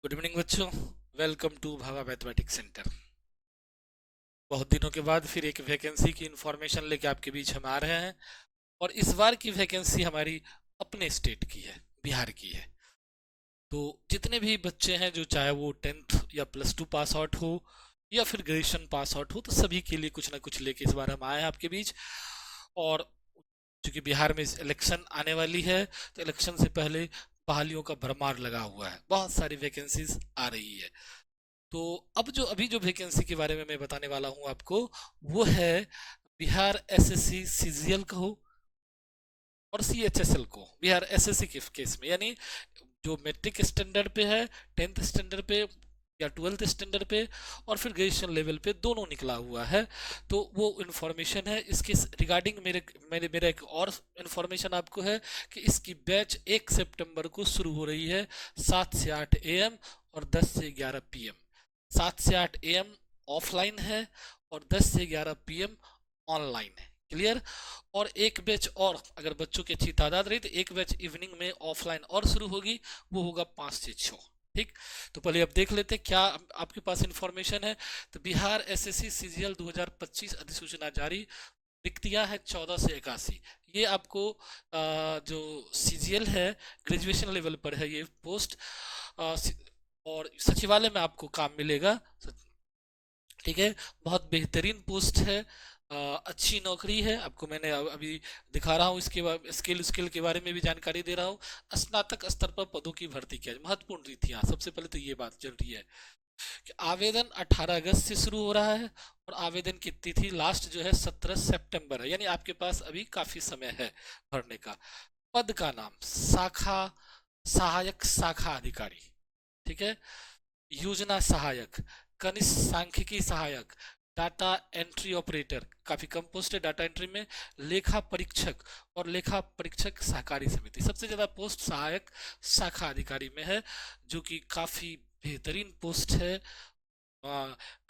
Good evening बच्चों। Welcome to Bhabha mathematics centre. बहुत दिनों के बाद फिर एक वैकेंसी की इंफॉर्मेशन लेके आपके बीच हम आ रहे हैं। और इस बार की वैकेंसी हमारी अपने स्टेट की है, बिहार की है। तो जितने भी बच्चे हैं, जो चाहे वो 10th या +2 पास आउट हो या फिर ग्रेजुएशन पास आउट हो, तो सभी के लिए कुछ ना कुछ लेके इस बार हम आए हैं आपके बीच। और चूंकि बिहार में इलेक्शन आने वाली है, तो इलेक्शन से पहले बहालियों का भरमार लगा हुआ है, बहुत सारी वैकेंसीज आ रही है। तो अब जो अभी जो वैकेंसी के बारे में मैं बताने वाला हूं आपको, वो है बिहार एसएससी सीजीएल का हो और सीएचएसएल को। बिहार एसएससी के केस में यानी जो मैट्रिक स्टैंडर्ड पे है, 10th स्टैंडर्ड पे या 12th स्टैंडर्ड पे और फिर ग्रेजुएशन लेवल पे दोनों निकला हुआ है। तो वो इन्फॉर्मेशन है इसके रिगार्डिंग। मेरे मेरे मेरा एक और इन्फॉर्मेशन आपको है कि इसकी बैच 1 सितंबर को शुरू हो रही है, 7 से 8 AM और 10 से 11 PM। 7 से 8 AM ऑफलाइन है और 10 से 11 PM ऑनलाइन है। क्लियर। और एक बैच और, अगर बच्चों की अच्छी तादाद रही, तो एक बैच इवनिंग में ऑफलाइन और शुरू होगी, वो होगा 5 से 6। ठीक। तो पहले अब देख लेते हैं क्या आपके पास इंफॉर्मेशन है। तो बिहार एसएससी सीजीएल 2025 अधिसूचना जारी। रिक्तियां है 14 से 81। ये आपको जो सीजीएल है, ग्रेजुएशन लेवल पर है ये पोस्ट। और सचिवालय में आपको काम मिलेगा। ठीक है। बहुत बेहतरीन पोस्ट है, अच्छी नौकरी है। आपको मैंने अभी दिखा रहा हूँ, इसके स्किल के बारे में भी जानकारी दे रहा हूँ। स्नातक स्तर पर पदों की भर्ती किया, महत्वपूर्ण रीतियां। सबसे पहले तो ये बात जरूरी है कि आवेदन 18 अगस्त से शुरू हो रहा है और आवेदन की तिथि लास्ट जो है 17 सितंबर है, यानी आपके पास अभी काफी समय है भरने का। पद का नाम शाखा सहायक शाखा अधिकारी। ठीक है। योजना सहायक, कनिष्ठ सांख्यिकी सहायक, डाटा एंट्री ऑपरेटर, काफी कम पोस्ट है डाटा एंट्री में। लेखा परीक्षक और लेखा परीक्षक सहकारी समिति। सबसे ज्यादा पोस्ट सहायक शाखा अधिकारी में है, जो कि काफी बेहतरीन पोस्ट है।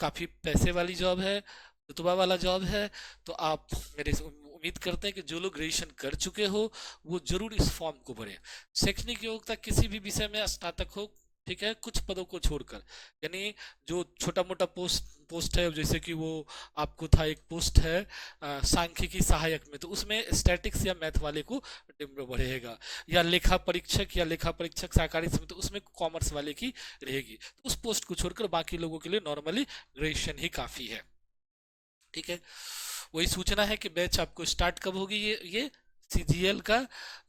काफी पैसे वाली जॉब है, रुतबा वाला जॉब है। तो आप मेरे से उम्मीद करते हैं कि जो लोग ग्रेजुएशन कर चुके हो, वो जरूर इस फॉर्म को भरें। शैक्षणिक योग्यता किसी भी विषय में स्नातक हो, ठीक है, कुछ पदों को छोड़कर। यानी जो छोटा मोटा पोस्ट है, जैसे कि वो आपको था एक पोस्ट है सांख्यिकी सहायक में, तो उसमें स्टैटिक्स या मैथ वाले को बढ़ेगा। या लेखा परीक्षक या लेखा परीक्षक सहकारी समिति, तो उसमें कॉमर्स वाले की रहेगी। तो उस पोस्ट को छोड़कर बाकी लोगों के लिए नॉर्मली ग्रेजुएशन ही काफी है। ठीक है। वही सूचना है कि बैच आपको स्टार्ट कब होगी। ये सीजीएल का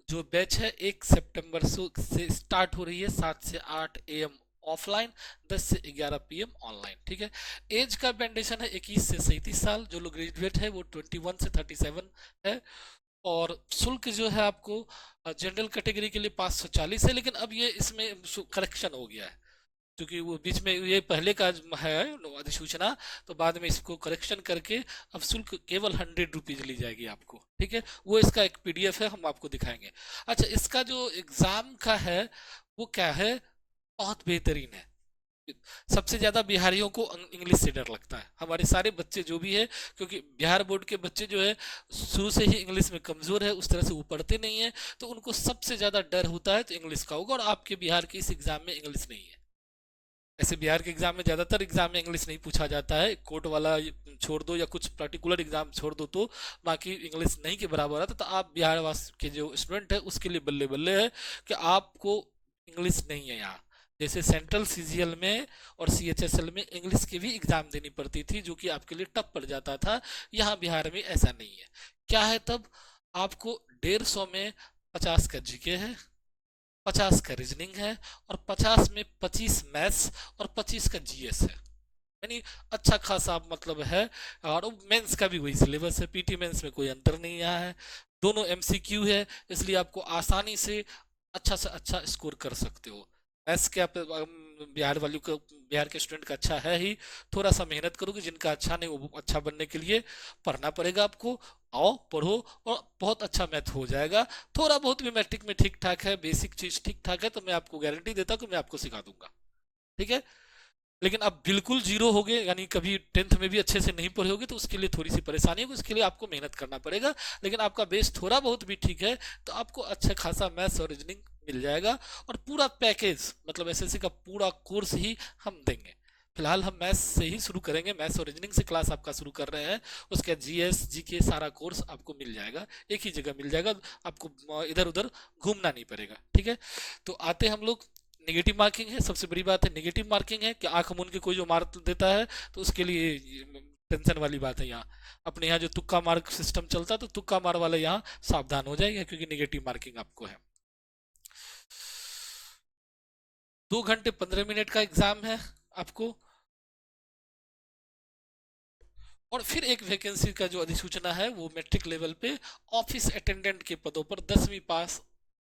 जो बैच है 1 सितंबर से स्टार्ट हो रही है, 7 से 8 AM ऑफलाइन, 10 से 11 PM ऑनलाइन। ठीक है। एज का बैंडेशन है 21 से 37 साल। जो लोग ग्रेजुएट है वो 21 से 37 है। और शुल्क जो है आपको जनरल कैटेगरी के लिए 540 है, लेकिन अब ये इसमें करेक्शन हो गया है, क्योंकि वो बीच में ये पहले का है अधिसूचना, तो बाद में इसको करेक्शन करके अब शुल्क केवल 100 रुपीज ली जाएगी आपको। ठीक है। वो इसका एक PDF है, हम आपको दिखाएंगे। अच्छा, इसका जो एग्जाम का है वो क्या है, बहुत बेहतरीन है। सबसे ज्यादा बिहारियों को इंग्लिश से डर लगता है, हमारे सारे बच्चे जो भी है, क्योंकि बिहार बोर्ड के बच्चे जो है शुरू से ही इंग्लिश में कमजोर है, उस तरह से वो पढ़ते नहीं है, तो उनको सबसे ज्यादा डर होता है तो इंग्लिश का होगा। और आपके बिहार के इस एग्जाम में इंग्लिश नहीं है। ऐसे बिहार के एग्जाम में ज्यादातर एग्जाम में इंग्लिश नहीं पूछा जाता है, कोर्ट वाला छोड़ दो या कुछ पर्टिकुलर एग्जाम छोड़ दो, तो बाकी इंग्लिश नहीं के बराबर आता। तो आप बिहार वास के जो स्टूडेंट है उसके लिए बल्ले बल्ले है कि आपको इंग्लिश नहीं है यहाँ। जैसे सेंट्रल सीजीएल में और सीएचएसएल में इंग्लिश की भी एग्जाम देनी पड़ती थी, जो कि आपके लिए टफ पड़ जाता था। यहाँ बिहार में ऐसा नहीं है। क्या है तब, आपको 150 में 50 का जीके है, 50 का रीजनिंग है और 50 में 25 मैथ्स और 25 का जीएस है। यानी अच्छा खासा मतलब है। और मेंस का भी वही सिलेबस है, पीटी मेंस में कोई अंतर नहीं आया है। दोनों MCQ है, इसलिए आपको आसानी से अच्छा से अच्छा स्कोर कर सकते हो। मैथ्स के आप बिहार वालों को, बिहार के स्टूडेंट का अच्छा है ही। थोड़ा सा मेहनत करोगे, जिनका अच्छा नहीं वो अच्छा बनने के लिए पढ़ना पड़ेगा आपको। आओ पढ़ो और बहुत अच्छा मैथ हो जाएगा। थोड़ा बहुत भी मैट्रिक में ठीक ठाक है, बेसिक चीज ठीक ठाक है, तो मैं आपको गारंटी देता हूँ कि मैं आपको सिखा दूंगा। ठीक है। लेकिन अब बिल्कुल जीरो हो गए, यानी कभी 10th में भी अच्छे से नहीं पढ़े होगे, तो उसके लिए थोड़ी सी परेशानी होगी, उसके लिए आपको मेहनत करना पड़ेगा। लेकिन आपका बेस थोड़ा बहुत भी ठीक है, तो आपको अच्छा खासा मैथ्स और रीजनिंग मिल जाएगा, और पूरा पैकेज मतलब एसएससी का पूरा कोर्स ही हम देंगे। फिलहाल हम मैथ्स से ही शुरू करेंगे, मैथ्स और रीजनिंग से क्लास आपका शुरू कर रहे हैं। उसके जीएस जीके सारा कोर्स आपको मिल जाएगा, एक ही जगह मिल जाएगा, आपको इधर उधर घूमना नहीं पड़ेगा, ठीक है। तो आते हम लोग, नेगेटिव मार्किंग है, सबसे बड़ी बात है नेगेटिव मार्किंग है कि आंख मूंद के कोई जो मार्क देता है तो उसके लिए टेंशन वाली बात है। यहाँ अपने यहाँ जो तुक्का मार्क सिस्टम चलता है, तो तुक्का मार वाले यहाँ सावधान हो जाएंगे, क्योंकि नेगेटिव मार्किंग आपको है। 2 घंटे 15 मिनट का एग्जाम है आपको, और फिर एक वैकेंसी का जो अधिसूचना है वो मैट्रिक लेवल पे ऑफिस अटेंडेंट के पदों पर 10वीं पास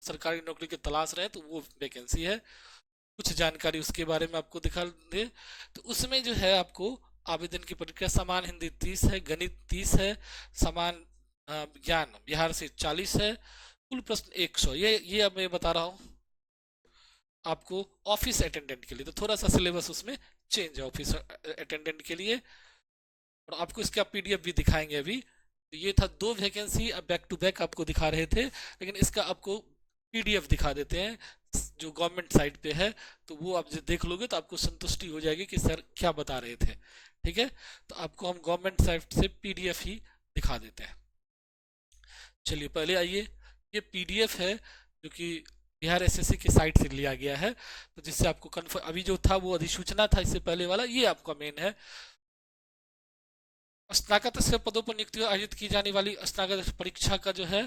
सरकारी नौकरी की तलाश रहे, तो वो वैकेंसी है। कुछ जानकारी उसके बारे में आपको दिखा दे, तो उसमें जो है आपको आवेदन की प्रक्रिया समान हिंदी 30 है, गणित 30 है, समान ज्ञान बिहार से 40 है, कुल प्रश्न 100। ये अब मैं बता रहा हूँ आपको ऑफिस अटेंडेंट के लिए, तो थोड़ा सा सिलेबस उसमें चेंज है ऑफिस अटेंडेंट के लिए, और आपको इसका पीडीएफ भी दिखाएंगे अभी। तो ये था 2 वैकेंसी, अब बैक टू बैक आपको दिखा रहे थे, लेकिन इसका आपको पीडीएफ दिखा देते हैं जो गवर्नमेंट साइट पे है, तो वो आप जब देख लोगे तो आपको संतुष्टि हो जाएगी कि सर क्या बता रहे थे, ठीक है। तो आपको हम गवर्नमेंट साइट से पीडीएफ ही दिखा देते हैं। चलिए पहले आइए, ये पीडीएफ है जो कि बिहार एसएससी की साइट से लिया गया है, तो जिससे आपको कन्फर्म, अभी जो था वो अधिसूचना था इससे पहले वाला, ये आपका मेन है। स्नातक पदों पर नियुक्ति आयोजित की जाने वाली स्नातक परीक्षा का जो है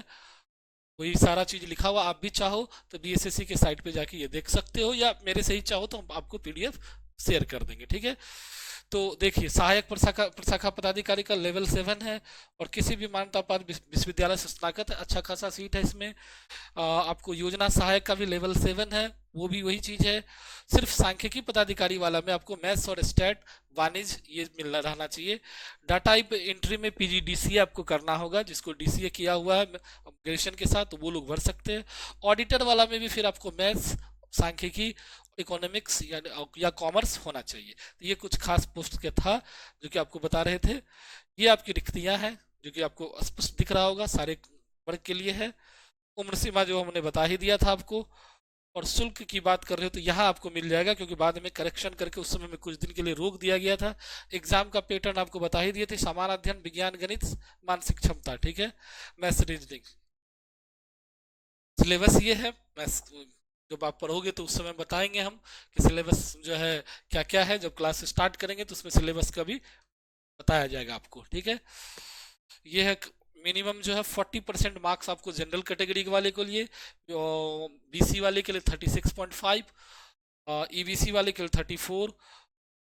वही सारा चीज लिखा हुआ, आप भी चाहो तो बीएसएससी के साइट पे जाके ये देख सकते हो, या मेरे से ही चाहो तो हम आपको पीडीएफ शेयर कर देंगे, ठीक है। तो देखिए, सहायक प्रशाखा प्रशाखा पदाधिकारी का लेवल 7 है, और किसी भी मान्यता प्राप्त विश्वविद्यालय से स्नातक है, अच्छा खासा सीट है इसमें। आपको योजना सहायक का भी लेवल 7 है, वो भी वही चीज है। सिर्फ सांख्यिकी पदाधिकारी वाला में आपको मैथ्स और स्टैट वाणिज्य ये मिलना रहना चाहिए। डाटा एंट्री में पीजीडीसीए आपको करना होगा, जिसको डीसीए किया हुआ है ग्रेजुएशन के साथ, तो वो लोग भर सकते हैं। ऑडिटर वाला में भी फिर आपको मैथ्स, सांख्यिकी, इकोनॉमिक्स या कॉमर्स होना चाहिए। तो ये कुछ खास पोस्ट के था जो कि आपको बता रहे थे। ये आपकी रिक्तियां हैं जो कि आपको स्पष्ट दिख रहा होगा, सारे वर्ग के लिए है। उम्र सीमा जो हमने बता ही दिया था आपको, और शुल्क की बात कर रहे हो तो यहाँ आपको मिल जाएगा, क्योंकि बाद में करेक्शन करके उस समय में कुछ दिन के लिए रोक दिया गया था। एग्जाम का पैटर्न आपको बता ही दिए थे, सामान्य अध्ययन, विज्ञान, गणित, मानसिक क्षमता, ठीक है, मैथ्स, रीजनिंग। सिलेबस ये है, मैथ्स जब आप पढ़ोगे तो उस समय बताएंगे हम कि सिलेबस जो है क्या क्या है, जब क्लास स्टार्ट करेंगे तो उसमें सिलेबस का भी बताया जाएगा आपको, ठीक है। ये है मिनिमम जो है 40% मार्क्स आपको जनरल कैटेगरी वाले के लिए, बीसी वाले के लिए 36.5, ईबीसी वाले के लिए 34,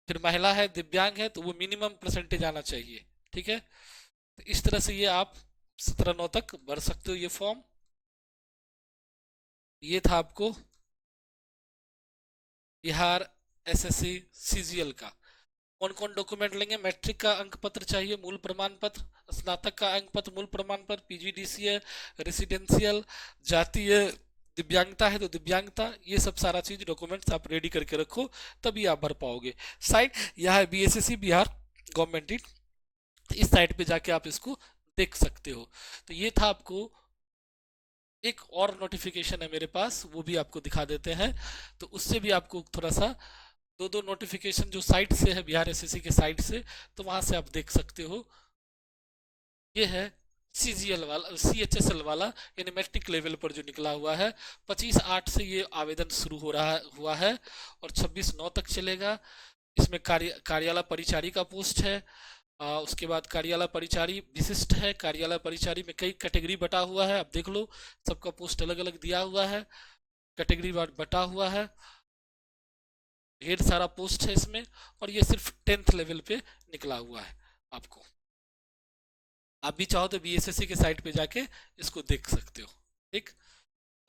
फिर महिला है, दिव्यांग है, तो वो मिनिमम परसेंटेज आना चाहिए, ठीक है। तो इस तरह से ये आप 17/9 तक भर सकते हो ये फॉर्म। ये था आपको बिहार एसएससी सीजीएल का। कौन कौन डॉक्यूमेंट लेंगे? मैट्रिक का अंक पत्र चाहिए, मूल प्रमाण पत्र, स्नातक का अंक पत्र, मूल प्रमाण पत्र, पीजीडीसीए, रेसिडेंशियल, जातीय दिव्यांगता है तो दिव्यांगता, ये सब सारा चीज डॉक्यूमेंट्स आप रेडी करके रखो, तभी आप भर पाओगे। साइट यह है बीएसएससी बिहार गवर्नमेंट, इस साइट पे जाके आप इसको देख सकते हो। तो ये था आपको, एक और नोटिफिकेशन है मेरे पास, वो भी आपको दिखा देते हैं, तो उससे भी आपको थोड़ा सा, दो दो नोटिफिकेशन जो साइट से है, बिहार एसएससी के साइट से, तो वहां से आप देख सकते हो। ये है सीजीएल वाला, सीएचएसएल वाला, यानी मैट्रिक लेवल पर जो निकला हुआ है। 25/8 से ये आवेदन शुरू हो रहा हुआ है और 26/9 तक चलेगा। इसमें कार्यालय परिचारी का पोस्ट है। उसके बाद कार्यालय परिचारी विशिष्ट है। कार्यालय परिचारी में कई कैटेगरी बटा हुआ है, आप देख लो, सबका पोस्ट अलग अलग दिया हुआ है, कैटेगरी बटा हुआ है, ढेर सारा पोस्ट है इसमें, और ये सिर्फ 10th लेवल पे निकला हुआ है आपको। आप भी चाहो तो बीएसएससी के साइट पे जाके इसको देख सकते हो, ठीक।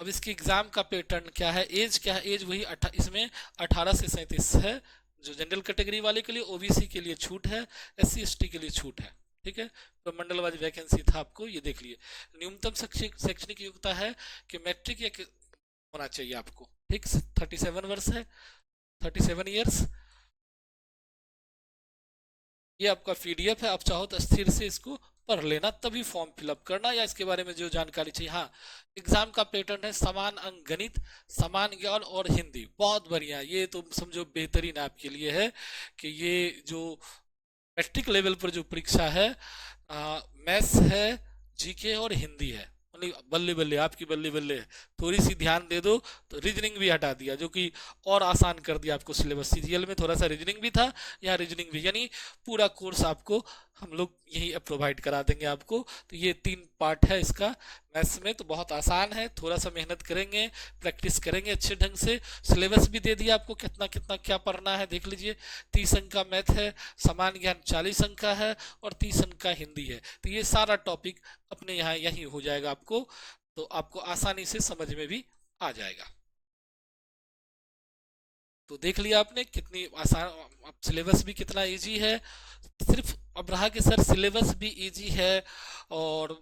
अब इसके एग्जाम का पैटर्न क्या है, एज क्या है? एज वही इसमें 18 से 37 है, जो जनरल कैटेगरी वाले के लिए, ओबीसी के लिए छूट है, एससी एसटी के लिए छूट है, ठीक है। तो मंडल वाइज वैकेंसी था आपको, ये देख लिए। न्यूनतम शैक्षणिक योग्यता है कि मैट्रिक या होना चाहिए आपको, ठीक। 37 वर्ष है, 37 ईयर्स। ये आपका पीडीएफ है, आप चाहो तो स्थिर से इसको पढ़ लेना, तभी फॉर्म फिलअप करना या इसके बारे में जो जानकारी चाहिए। हाँ, एग्जाम का पैटर्न है समान अंक गणित, समान ज्ञान और हिंदी। बहुत बढ़िया, ये तो समझो बेहतरीन आपके लिए है कि ये जो मैट्रिक लेवल पर जो परीक्षा है, मैथ्स है, जीके और हिंदी है। बल्ले बल्ले, आपकी बल्ले बल्ले है। थोड़ी सी ध्यान दे दो तो रीजनिंग भी हटा दिया, जो कि और आसान कर दिया आपको सिलेबस। सीजीएल में थोड़ा सा रीजनिंग भी था, यहाँ रीजनिंग भी, यानी पूरा कोर्स आपको हम लोग यही प्रोवाइड करा देंगे आपको। तो ये 3 पार्ट है इसका मैथ्स में, तो बहुत आसान है। थोड़ा सा मेहनत करेंगे, प्रैक्टिस करेंगे अच्छे ढंग से। सिलेबस भी दे दिया आपको, कितना कितना क्या पढ़ना है देख लीजिए। 30 अंक का मैथ है, समान ज्ञान 40 अंक का है और 30 अंक का हिंदी है। तो ये सारा टॉपिक अपने यहाँ यही हो जाएगा आपको, तो आपको आसानी से समझ में भी आ जाएगा। तो देख लिया आपने कितनी आसान, सिलेबस भी कितना इजी है। सिर्फ अब रहा कि सर सिलेबस भी इजी है और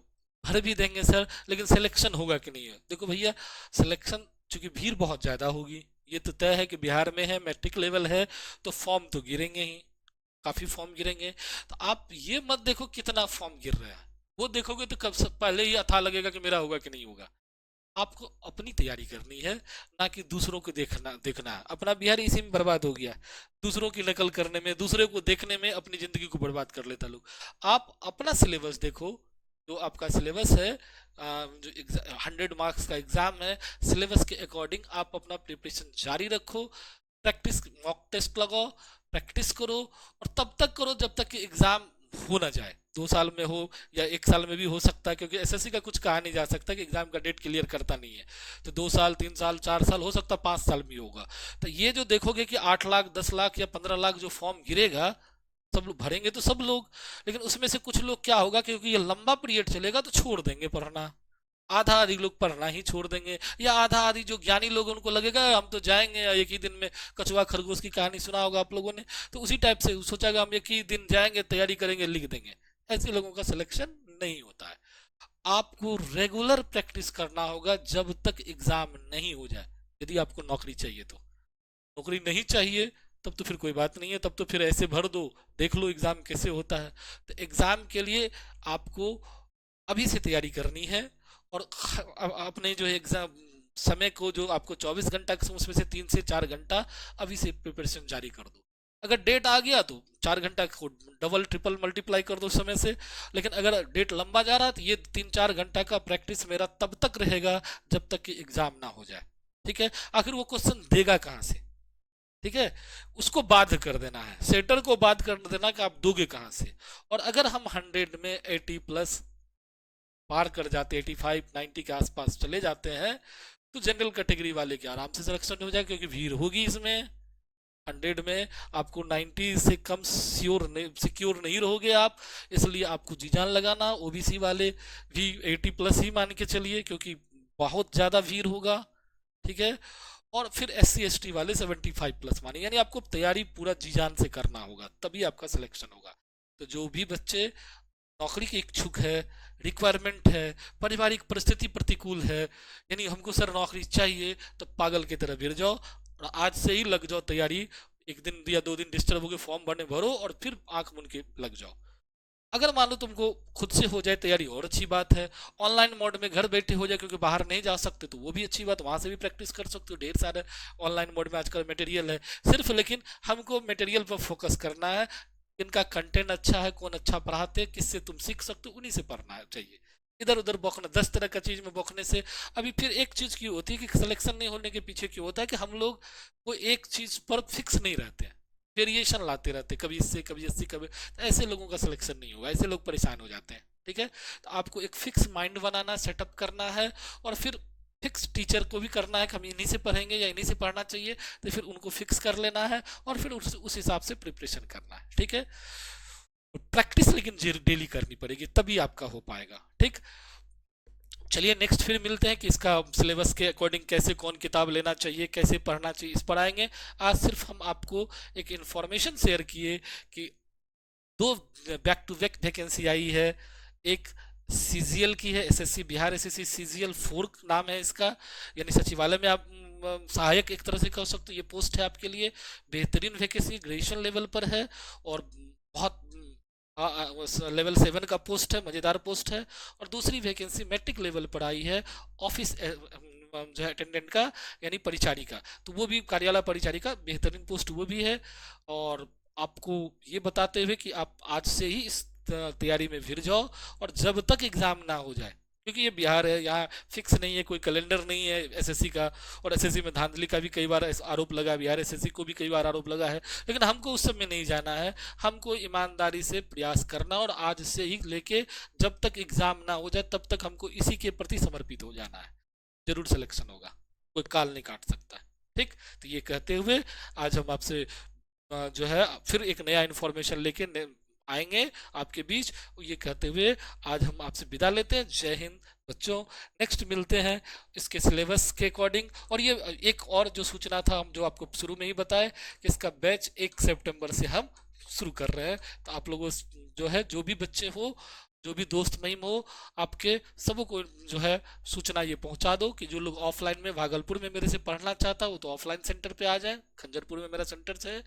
भर भी देंगे सर, लेकिन सिलेक्शन होगा कि नहीं है। देखो भैया, सिलेक्शन चूंकि भीड़ बहुत ज़्यादा होगी, ये तो तय है कि बिहार में है, मैट्रिक लेवल है, तो फॉर्म तो गिरेंगे ही, काफ़ी फॉर्म गिरेंगे। तो आप ये मत देखो कितना फॉर्म गिर रहा है, वो देखोगे तो कब से पहले ही अथा लगेगा कि मेरा होगा कि नहीं होगा। आपको अपनी तैयारी करनी है, ना कि दूसरों को देखना देखना है। अपना बिहार इसी में बर्बाद हो गया, दूसरों की नकल करने में, दूसरे को देखने में अपनी जिंदगी को बर्बाद कर लेता लोग। आप अपना सिलेबस देखो, जो आपका सिलेबस है, जो 100 मार्क्स का एग्जाम है, सिलेबस के अकॉर्डिंग आप अपना प्रिपरेशन जारी रखो। प्रैक्टिस, मॉक टेस्ट लगाओ, प्रैक्टिस करो, और तब तक करो जब तक कि एग्जाम हो ना जाए। 2 साल में हो या 1 साल में भी हो सकता है, क्योंकि एसएससी का कुछ कहा नहीं जा सकता कि एग्जाम का डेट क्लियर करता नहीं है। तो 2 साल, 3 साल, 4 साल, हो सकता है 5 साल भी होगा। तो ये जो देखोगे कि 8 लाख, 10 लाख या 15 लाख जो फॉर्म गिरेगा, सब लोग भरेंगे तो सब लोग, लेकिन उसमें से कुछ लोग क्या होगा, क्योंकि ये लंबा पीरियड चलेगा तो छोड़ देंगे पढ़ना। आधा आधी लोग पढ़ना ही छोड़ देंगे, या आधा आधी जो ज्ञानी लोग उनको लगेगा हम तो जाएंगे, एक ही दिन में कछुआ खरगोश की कहानी सुना होगा आप लोगों ने, तो उसी टाइप से सोचेगा हम एक ही दिन जाएंगे, तैयारी करेंगे, लिख देंगे। ऐसे लोगों का सिलेक्शन नहीं होता है। आपको रेगुलर प्रैक्टिस करना होगा जब तक एग्जाम नहीं हो जाए। यदि आपको नौकरी चाहिए तो, नौकरी नहीं चाहिए तब तो फिर कोई बात नहीं है, तब तो फिर ऐसे भर दो, देख लो एग्जाम कैसे होता है। तो एग्जाम के लिए आपको अभी से तैयारी करनी है, और अपने जो एग्जाम समय को, जो आपको 24 घंटा, उसमें से 3 से 4 घंटा अभी से प्रिपरेशन जारी कर दो। अगर डेट आ गया तो 4 घंटा को डबल ट्रिपल मल्टीप्लाई कर दो समय से, लेकिन अगर डेट लंबा जा रहा है तो ये 3-4 घंटा का प्रैक्टिस मेरा तब तक रहेगा जब तक कि एग्जाम ना हो जाए। ठीक है, आखिर वो क्वेश्चन देगा कहाँ से, ठीक है, उसको बाध्य कर देना है, सेटर को बाध्य कर देना कि आप दोगे कहाँ से। और अगर हम 100 में 80+ पार कर जाते, 85-90 के आसपास चले जाते हैं, तो जनरल कैटेगरी वाले के आराम से सिलेक्शन हो जाए, क्योंकि भीड़ होगी इसमें। 100 में आपको 90 से कम सिक्योर नहीं रहोगे आप, इसलिए आपको जी जान लगाना। ओबीसी वाले भी 80+ ही मान के चलिए, क्योंकि बहुत ज़्यादा भीड़ होगा। ठीक है, और फिर SC ST वाले 75+ माने, यानी आपको तैयारी पूरा जी जान से करना होगा, तभी आपका सिलेक्शन होगा। तो जो भी बच्चे नौकरी के इच्छुक है, रिक्वायरमेंट है, पारिवारिक परिस्थिति प्रतिकूल है, यानी हमको सर नौकरी चाहिए, तो पागल की तरह भिड़ जाओ और आज से ही लग जाओ तैयारी। 1 दिन या 2 दिन डिस्टर्ब होकर फॉर्म भरने भरो और फिर आंख मूंद के लग जाओ। अगर मान लो तुमको खुद से हो जाए तैयारी और अच्छी बात है, ऑनलाइन मोड में घर बैठे हो जाए, क्योंकि बाहर नहीं जा सकते, तो वो भी अच्छी बात, वहां से भी प्रैक्टिस कर सकते हो। ढेर सारे ऑनलाइन मोड में आजकल मटेरियल है सिर्फ, लेकिन हमको मटेरियल पर फोकस करना है। इनका कंटेंट अच्छा है, कौन अच्छा पढ़ाते, किससे तुम सीख सकते हो, उन्हीं से पढ़ना चाहिए। इधर उधर बौखना, 10 तरह का चीज में बौखने से, अभी फिर एक चीज क्यों होती है कि सिलेक्शन नहीं होने के पीछे क्यों होता है कि हम लोग वो एक चीज पर फिक्स नहीं रहते हैं, वेरिएशन लाते रहते, कभी इससे कभी इससे कभी, तो ऐसे लोगों का सिलेक्शन नहीं होगा, ऐसे लोग परेशान हो जाते हैं। ठीक है, तो आपको एक फिक्स माइंड बनाना, सेटअप करना है, और फिर फिक्स टीचर को भी करना है कि हम इन्हीं से पढ़ेंगे या इन्हीं से पढ़ना चाहिए, तो फिर उनको फिक्स कर लेना है और फिर उस हिसाब से प्रिपरेशन करना है। ठीक है, प्रैक्टिस लेकिन डेली करनी पड़ेगी, तभी आपका हो पाएगा। ठीक, चलिए नेक्स्ट फिर मिलते हैं कि इसका सिलेबस के अकॉर्डिंग कैसे कौन किताब लेना चाहिए, कैसे पढ़ना चाहिए, इस पर आएंगे। आज सिर्फ हम आपको एक इन्फॉर्मेशन शेयर किए कि 2 बैक टू बैक वैकेंसी आई है। एक सीजीएल की है, एसएससी बिहार एसएससी सीजीएल 4 नाम है इसका, यानी सचिवालय में आप सहायक एक तरह से कह सकते हो, ये पोस्ट है आपके लिए। बेहतरीन वैकेंसी, ग्रेजुएशन लेवल पर है और बहुत लेवल 7 का पोस्ट है, मज़ेदार पोस्ट है। और दूसरी वैकेंसी मैट्रिक लेवल पर आई है, ऑफिस जो है अटेंडेंट का, यानी परिचारी का। तो वो भी कार्यालय परिचारी का बेहतरीन पोस्ट वो भी है। और आपको ये बताते हुए कि आप आज से ही इस तैयारी में भिड़ जाओ, और जब तक एग्ज़ाम ना हो जाए, क्योंकि ये बिहार है, यहाँ फिक्स नहीं है, कोई कैलेंडर नहीं है एसएससी का। और एसएससी में धांधली का भी कई बार आरोप लगा, बिहार एसएससी को भी कई बार आरोप लगा है। लेकिन हमको उस सब में नहीं जाना है, हमको ईमानदारी से प्रयास करना, और आज से ही लेके जब तक एग्ज़ाम ना हो जाए तब तक हमको इसी के प्रति समर्पित हो जाना है। जरूर सिलेक्शन होगा, कोई काल नहीं काट सकता है। ठीक। तो ये कहते हुए आज हम आपसे जो है फिर एक नया इन्फॉर्मेशन लेके आएंगे आपके बीच। ये कहते हुए आज हम आपसे विदा लेते हैं। जय हिंद बच्चों। नेक्स्ट मिलते हैं इसके सिलेबस के अकॉर्डिंग। और ये एक और जो सूचना था, हम जो आपको शुरू में ही बताए कि इसका बैच 1 सितंबर से हम शुरू कर रहे हैं। तो आप लोगों जो है, जो भी बच्चे हो, जो भी दोस्त महिम हो, आपके सबों को जो है सूचना ये पहुंचा दो कि जो लोग ऑफलाइन में भागलपुर में मेरे से पढ़ना चाहता हो तो ऑफलाइन सेंटर पे आ जाए, खंजरपुर में मेरा सेंटर है।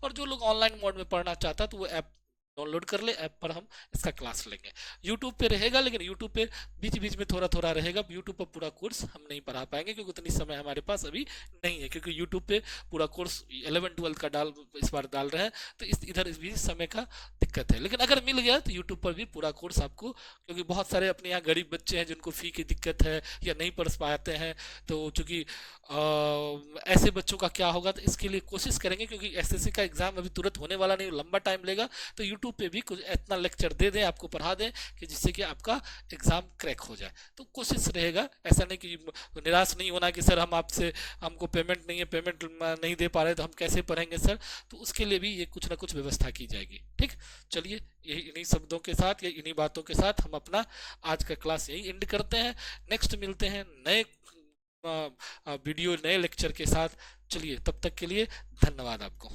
और जो लोग ऑनलाइन मोड में पढ़ना चाहता है तो वो ऐप डाउनलोड कर ले, ऐप पर हम इसका क्लास लेंगे। यूट्यूब पे रहेगा, लेकिन यूट्यूब पे बीच बीच में थोड़ा थोड़ा रहेगा। यूट्यूब पर पूरा कोर्स हम नहीं पढ़ा पाएंगे क्योंकि उतनी समय हमारे पास अभी नहीं है, क्योंकि यूट्यूब पे पूरा कोर्स 11-12 का इस बार डाल रहे हैं। तो इधर इस बीच समय का दिक्कत है। लेकिन अगर मिल गया तो यूट्यूब पर भी पूरा कोर्स आपको, क्योंकि बहुत सारे अपने यहाँ गरीब बच्चे हैं जिनको फ़ी की दिक्कत है या नहीं पढ़ पाते हैं। तो चूँकि ऐसे बच्चों का क्या होगा, तो इसके लिए कोशिश करेंगे, क्योंकि एसएससी का एग्ज़ाम अभी तुरंत होने वाला नहीं, लंबा टाइम लेगा। तो यूट्यूब पे भी कुछ इतना लेक्चर दे दें, आपको पढ़ा दें कि जिससे कि आपका एग्ज़ाम क्रैक हो जाए। तो कोशिश रहेगा, ऐसा नहीं कि निराश नहीं होना कि सर हम आपसे, हमको पेमेंट नहीं है, पेमेंट नहीं दे पा रहे तो हम कैसे पढ़ेंगे सर। तो उसके लिए भी ये कुछ ना कुछ व्यवस्था की जाएगी। ठीक। चलिए, यही इन्हीं शब्दों के साथ या इन्हीं बातों के साथ हम अपना आज का क्लास यही एंड करते हैं। नेक्स्ट मिलते हैं नए वीडियो, नए लेक्चर के साथ। चलिए, तब तक के लिए धन्यवाद आपको।